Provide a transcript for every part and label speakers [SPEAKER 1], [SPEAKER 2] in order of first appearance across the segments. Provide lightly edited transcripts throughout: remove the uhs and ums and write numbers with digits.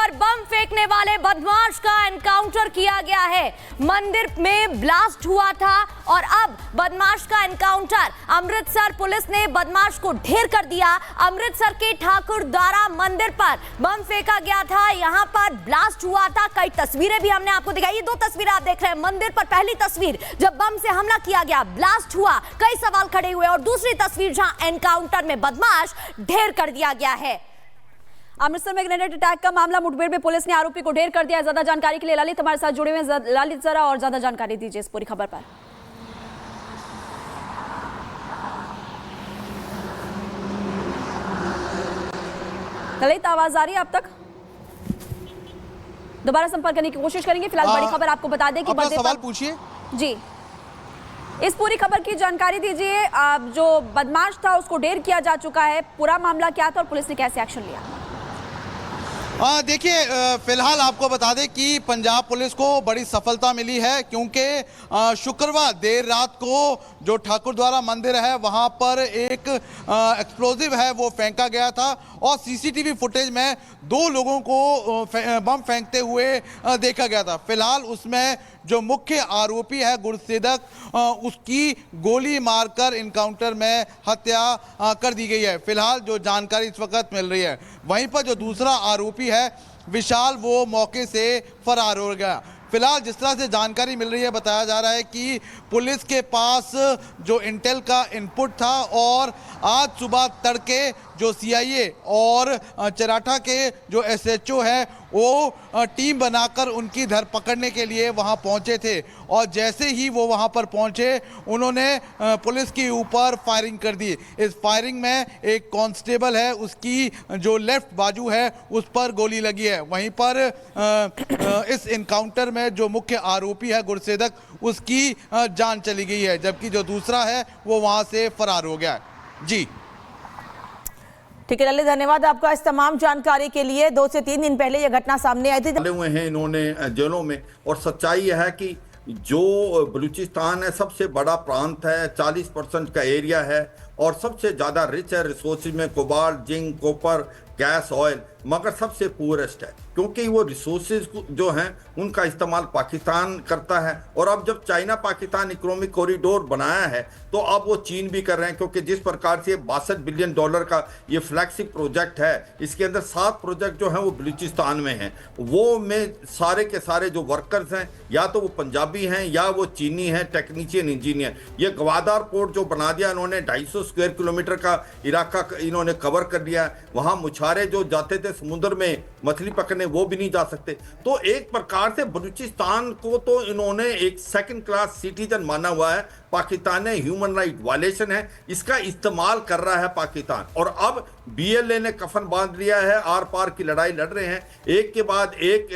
[SPEAKER 1] पर बम फेंकने वाले बदमाश का एनकाउंटर किया गया है। मंदिर में ब्लास्ट हुआ था और अब बदमाश का एनकाउंटर। अमृतसर पुलिस ने बदमाश को ढेर कर दिया। अमृतसर के ठाकुरद्वारा मंदिर पर बम फेंका गया था, यहां पर ब्लास्ट हुआ था। कई तस्वीरें भी हमने आपको दिखाई। ये दो तस्वीरें आप देख रहे हैं। मंदिर पर पहली तस्वीर जब बम से हमला किया गया, ब्लास्ट हुआ, कई सवाल खड़े हुए, और दूसरी तस्वीर जहां एनकाउंटर में बदमाश ढेर कर दिया गया है। अमृतसर में ग्रेनेड अटैक का मामला, मुठभेड़ में पुलिस ने आरोपी को ढेर कर दिया। ज्यादा जानकारी के लिए ललित हमारे साथ जुड़े हुए हैं। ललित, जरा और ज्यादा जानकारी दीजिए इस पूरी खबर पर। ललित, आवाज आ रही है आप तक? दोबारा संपर्क करने की कोशिश करेंगे। फिलहाल बड़ी खबर आपको बता दें कि
[SPEAKER 2] सवाल पूछिए
[SPEAKER 1] जी। इस पूरी खबर की जानकारी दीजिए। जो बदमाश था उसको ढेर किया जा चुका है, पूरा मामला क्या था और पुलिस ने कैसे एक्शन लिया?
[SPEAKER 2] देखिए, फिलहाल आपको बता दें कि पंजाब पुलिस को बड़ी सफलता मिली है, क्योंकि शुक्रवार देर रात को जो ठाकुरद्वारा मंदिर है वहां पर एक एक्सप्लोजिव है वो फेंका गया था और सीसीटीवी फुटेज में 2 लोगों को बम फेंकते हुए देखा गया था। फिलहाल उसमें जो मुख्य आरोपी है गुरसेदक, उसकी गोली मारकर इनकाउंटर में हत्या कर दी गई है। फिलहाल जो जानकारी इस वक्त मिल रही है, वहीं पर जो दूसरा आरोपी है विशाल, वो मौके से फरार हो गया। फिलहाल जिस तरह से जानकारी मिल रही है, बताया जा रहा है कि पुलिस के पास जो इंटेल का इनपुट था और आज सुबह तड़के जो सीआईए और चराठा के जो एसएचओ है वो टीम बनाकर उनकी धर पकड़ने के लिए वहां पहुंचे थे, और जैसे ही वो वहां पर पहुंचे उन्होंने पुलिस के ऊपर फायरिंग कर दी। इस फायरिंग में एक कांस्टेबल है, उसकी जो लेफ्ट बाजू है उस पर गोली लगी है। वहीं पर इस इनकाउंटर में जो मुख्य आरोपी है गुरसेदक, उसकी जान चली गई है, जबकि जो दूसरा है वो वहां से फरार हो गया है। जी
[SPEAKER 3] ठीक है ललित, धन्यवाद आपका इस तमाम जानकारी के लिए। 2 से 3 दिन पहले यह घटना सामने आई थी।
[SPEAKER 4] डाले हुए हैं इन्होंने जेलों में, और सच्चाई यह है कि जो बलूचिस्तान है सबसे बड़ा प्रांत है, 40% का एरिया है और सबसे ज़्यादा रिच है रिसोर्सेज में, cobalt, zinc, copper, gas, oil, मगर सबसे पुअरेस्ट है क्योंकि वो रिसोर्सेज जो हैं उनका इस्तेमाल पाकिस्तान करता है। और अब जब चाइना पाकिस्तान इकोनॉमिक कॉरिडोर बनाया है तो अब वो चीन भी कर रहे हैं, क्योंकि जिस प्रकार से $62 बिलियन का ये फ्लैगशिप प्रोजेक्ट है, इसके अंदर 7 प्रोजेक्ट जो हैं वो बलूचिस्तान में हैं। वो में सारे के सारे जो वर्कर्स हैं या तो वो पंजाबी हैं या वो चीनी हैं, टेक्नीशियन, इंजीनियर। ये गवादार पोर्ट जो बना दिया इन्होंने, 250 स्क्वायर किलोमीटर का इलाका इन्होंने कवर कर दिया। वहाँ मुछारे जो जाते थे समुद्र में मछली पकड़ने, वो भी नहीं जा सकते। तो एक प्रकार से बलूचिस्तान को तो इन्होंने एक सेकंड क्लास सिटीजन माना हुआ है। पाकिस्तान ने ह्यूमन राइट वायलेशन है, इसका इस्तेमाल कर रहा है पाकिस्तान। और अब बीएलए ने कफन बांध लिया है, आर पार की लड़ाई लड़ रहे हैं, एक के बाद एक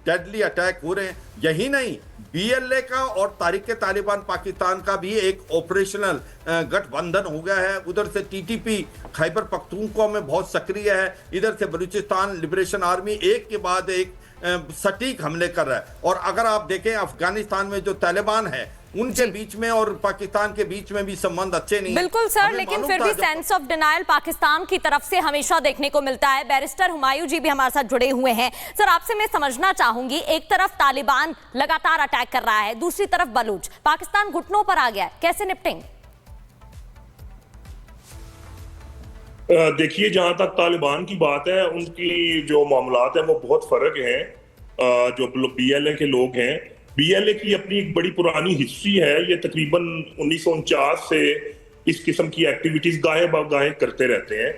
[SPEAKER 4] डेडली अटैक हो रहे हैं। यही नहीं, बीएलए का और तारीख तालिबान पाकिस्तान का भी एक ऑपरेशनल गठबंधन हो गया है। उधर से टीटीपी खैबर पख्तूनख्वा में बहुत सक्रिय है, इधर से बलूचिस्तान लिबरेशन आर्मी एक के बाद एक सटीक हमले कर रहा है। और अगर आप देखें अफगानिस्तान में जो तालिबान है उनके बीच में और पाकिस्तान के बीच में भी संबंध अच्छे नहीं।
[SPEAKER 1] बिल्कुल सर, लेकिन फिर भी सेंस ऑफ डिनायल पाकिस्तान की तरफ से हमेशा देखने को मिलता है। बैरिस्टर हुमायूं जी भी हमारे साथ जुड़े हुए हैं। सर, आपसे मैं समझना चाहूंगी, एक तरफ तालिबान लगातार अटैक कर रहा है, दूसरी तरफ बलूच, पाकिस्तान घुटनों पर आ गया है, कैसे निपटेंगे?
[SPEAKER 5] देखिए, जहां तक तालिबान की बात है, उनकी जो मामलात है वो बहुत फर्क है। जो बीएलए के लोग हैं, बीएलए की अपनी एक बड़ी पुरानी हिस्ट्री है। ये तकरीबन 1949 से इस किस्म की एक्टिविटीज गाहे बागाहे करते रहते हैं।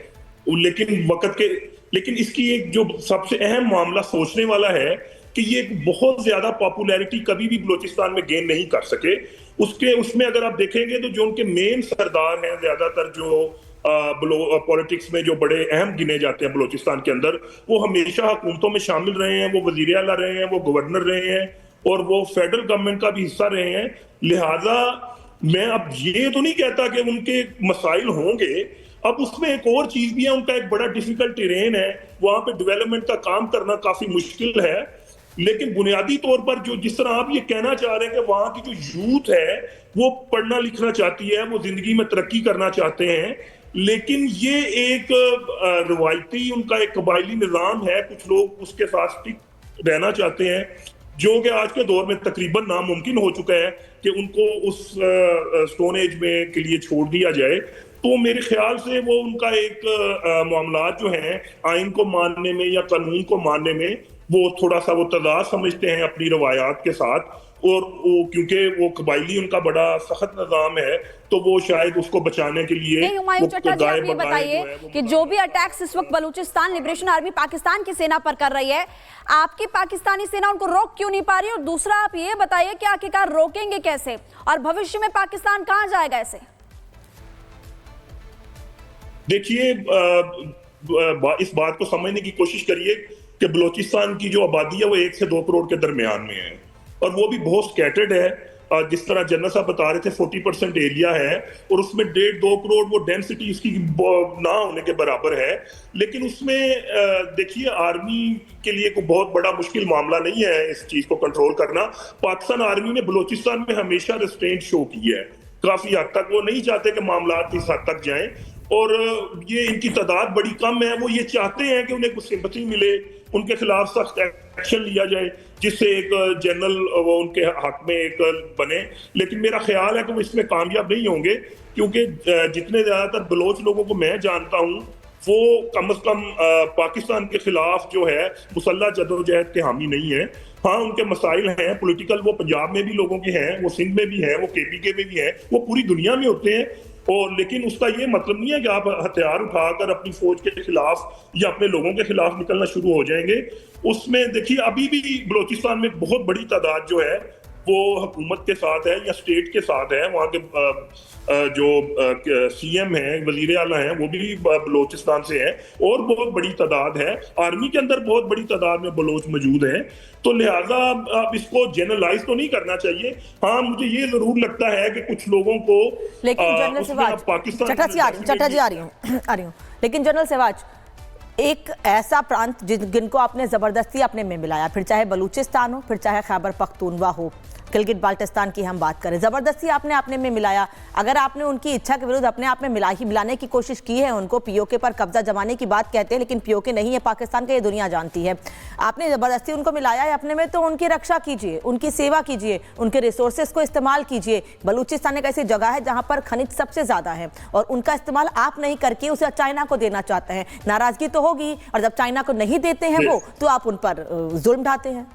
[SPEAKER 5] लेकिन इसकी एक जो सबसे अहम मामला सोचने वाला है कि ये एक बहुत ज्यादा पॉपुलैरिटी कभी भी बलूचिस्तान में गेन नहीं कर सके। उसमें अगर आप देखेंगे तो जो उनके मेन सरदार हैं, ज्यादातर जो पॉलिटिक्स में जो बड़े अहम गिने जाते हैं बलूचिस्तान के अंदर, वो हमेशा हुकूमतों में शामिल रहे हैं, वो वजीर आला रहे हैं, वो गवर्नर रहे हैं और वो फेडरल गवर्नमेंट का भी हिस्सा रहे हैं। लिहाजा मैं अब ये तो नहीं कहता कि उनके मसाइल होंगे, अब उसमें एक और चीज भी है, उनका एक बड़ा डिफिकल्ट टेरेन है, वहां पे डेवलपमेंट का काम करना काफी मुश्किल है। लेकिन बुनियादी तौर पर जो जिस तरह आप ये कहना चाह रहे हैं कि वहां की जो यूथ है वो पढ़ना लिखना चाहती है, वो जिंदगी में तरक्की करना चाहते हैं, लेकिन ये एक रवायती उनका एक कबायली निज़ाम है, कुछ लोग उसके साथ स्टिक रहना चाहते हैं, जो कि आज के दौर में तकरीबन नामुमकिन हो चुका है कि उनको उस स्टोन एज में के लिए छोड़ दिया जाए। तो मेरे ख्याल से वो उनका एक मामला जो है आइन को मानने में या कानून को मानने में वो थोड़ा सा वो तजाद समझते हैं अपनी रवायात के साथ, और वो क्योंकि वो कबायली उनका बड़ा सख्त निज़ाम है तो वो शायद उसको बचाने के लिए।
[SPEAKER 1] नहीं, हुमायूं चड्ढा जी, आप ये बताइए कि जो भी अटैक्स इस वक्त बलूचिस्तान लिबरेशन आर्मी पाकिस्तान की सेना पर कर रही है, आपकी पाकिस्तानी सेना उनको रोक क्यों नहीं पा रही? और दूसरा आप ये बताइए कि आखिरकार रोकेंगे कैसे, और भविष्य में पाकिस्तान कहां जाएगा ऐसे?
[SPEAKER 5] देखिए, इस बात को समझने की कोशिश करिए कि बलूचिस्तान की जो आबादी है वो 1 से 2 करोड़ के दरमियान में है, और वो भी बहुत स्कैटर्ड है। जिस तरह जनरल साहब बता रहे थे 40% एरिया है, और उसमें 1.5-2 करोड़ वो डेंसिटी इसकी ना होने के बराबर है। लेकिन उसमें देखिए, आर्मी के लिए कोई बहुत बड़ा मुश्किल मामला नहीं है इस चीज को कंट्रोल करना। पाकिस्तान आर्मी ने बलूचिस्तान में हमेशा रिस्ट्रेंट शो की है काफी हद तक। वो नहीं चाहते कि मामला इस हद तक जाएं, और ये इनकी तादाद बड़ी कम है। वो ये चाहते हैं कि उन्हें कुछ सिंपैथी मिले, उनके खिलाफ सख्त एक्शन लिया जाए, जिससे एक जनरल वो उनके हक में एक बने। लेकिन मेरा ख्याल है कि वो इसमें कामयाब नहीं होंगे, क्योंकि जितने ज्यादातर बलोच लोगों को मैं जानता हूँ वो कम से कम पाकिस्तान के खिलाफ जो है मुसल्लह जदोजहद के हामी नहीं है। हाँ, उनके मसाइल हैं पॉलिटिकल, वो पंजाब में भी लोगों के हैं, वो सिंध में भी हैं, वो केपीके में भी हैं, वो पूरी दुनिया में होते हैं। और लेकिन उसका ये मतलब नहीं है कि आप हथियार उठाकर अपनी फौज के खिलाफ या अपने लोगों के खिलाफ निकलना शुरू हो जाएंगे। उसमें देखिए, अभी भी बलूचिस्तान में बहुत बड़ी तादाद जो है वो हुकूमत के साथ है या स्टेट के साथ है। वहाँ के जो सीएम हैं, वजीर आला हैं, वो भी बलूचिस्तान से हैं, और बहुत बड़ी तादाद है। आर्मी के अंदर बहुत बड़ी तादाद में बलोच मौजूद हैं। तो लिहाजा अब इसको जनरलाइज तो नहीं करना चाहिए। हाँ, मुझे ये जरूर लगता है कि कुछ लोगों को,
[SPEAKER 3] लेकिन जनरल सहवाज,
[SPEAKER 1] पाकिस्तान
[SPEAKER 3] चड्ढा जी आ रही हूँ, लेकिन जनरल सहवाज, एक ऐसा प्रांत जिनको आपने जबरदस्ती अपने में मिलाया, फिर चाहे बलूचिस्तान हो, फिर चाहे खैबर पख्तूनवा हो, गिलगित बाल्टिस्तान की हम बात करें, जबरदस्ती आपने अपने में मिलाया। अगर आपने उनकी इच्छा के विरुद्ध अपने आप में मिलाने की कोशिश की है, उनको पीओके पर कब्जा जमाने की बात कहते हैं, लेकिन पीओके नहीं है पाकिस्तान का, ये दुनिया जानती है। आपने जबरदस्ती उनको मिलाया है अपने में, तो उनकी रक्षा कीजिए, उनकी सेवा कीजिए, उनके रिसोर्सेज को इस्तेमाल कीजिए। बलूचिस्तान एक ऐसी जगह है जहां पर खनिज सबसे ज्यादा है, और उनका इस्तेमाल आप नहीं करके उसे चाइना को देना चाहते हैं। नाराजगी तो होगी, और जब चाइना को नहीं देते हैं वो, तो आप उन पर जुल्म ढाते हैं।